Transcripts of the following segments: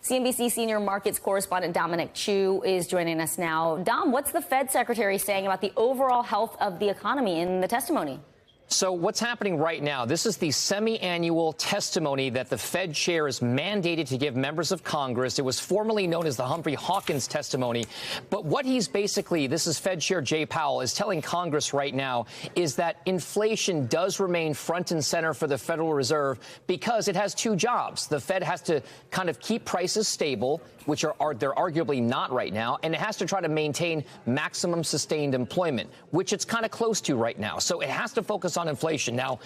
CNBC senior markets correspondent Dominic Chu is joining us now. Dom, what's the Fed secretary saying about the overall health of the economy in the testimony? So what's happening right now? This is the semi-annual testimony that the Fed chair is mandated to give members of Congress. It was formerly known as the Humphrey Hawkins testimony. But what he's basically, this is Fed Chair Jay Powell, is telling Congress right now is that inflation does remain front and center for the Federal Reserve because it has two jobs. The Fed has to kind of keep prices stable, which they're arguably not right now, and it has to try to maintain maximum sustained employment, which it's kind of close to right now. So it has to focus on inflation. Now,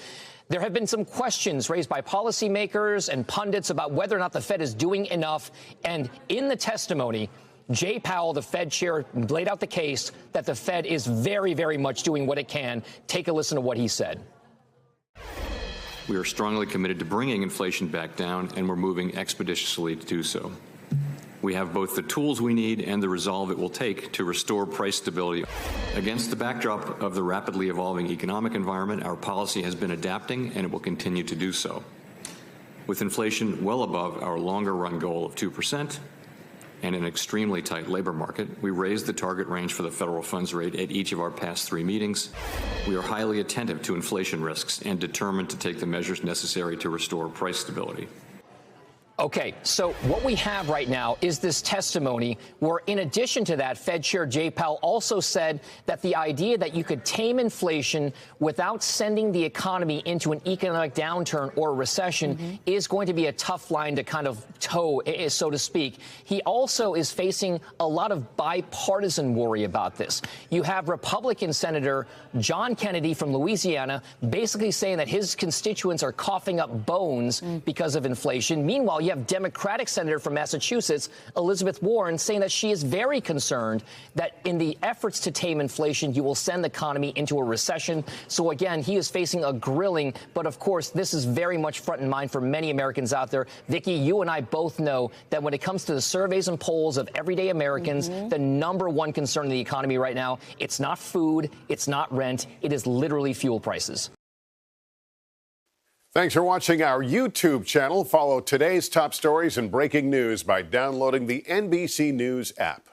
there have been some questions raised by policymakers and pundits about whether or not the Fed is doing enough. And in the testimony, Jay Powell, the Fed chair, laid out the case that the Fed is very, very much doing what it can. Take a listen to what he said. We are strongly committed to bringing inflation back down, and we're moving expeditiously to do so. We have both the tools we need and the resolve it will take to restore price stability. Against the backdrop of the rapidly evolving economic environment, our policy has been adapting, and it will continue to do so. With inflation well above our longer-run goal of 2% and an extremely tight labor market, we raised the target range for the federal funds rate at each of our past 3 meetings. We are highly attentive to inflation risks and determined to take the measures necessary to restore price stability. Okay, so what we have right now is this testimony where, in addition to that, Fed Chair Jay Powell also said that the idea that you could tame inflation without sending the economy into an economic downturn or a recession is going to be a tough line to kind of toe, so to speak. He also is facing a lot of bipartisan worry about this. You have Republican Senator John Kennedy from Louisiana basically saying that his constituents are coughing up bones because of inflation. Meanwhile, you have Democratic Senator from Massachusetts, Elizabeth Warren, saying that she is very concerned that in the efforts to tame inflation, you will send the economy into a recession. So again, he is facing a grilling. But of course, this is very much front in mind for many Americans out there. Vicky, you and I both know that when it comes to the surveys and polls of everyday Americans, the number one concern in the economy right now, it's not food, it's not rent, it is literally fuel prices. Thanks for watching our YouTube channel. Follow today's top stories and breaking news by downloading the NBC News app.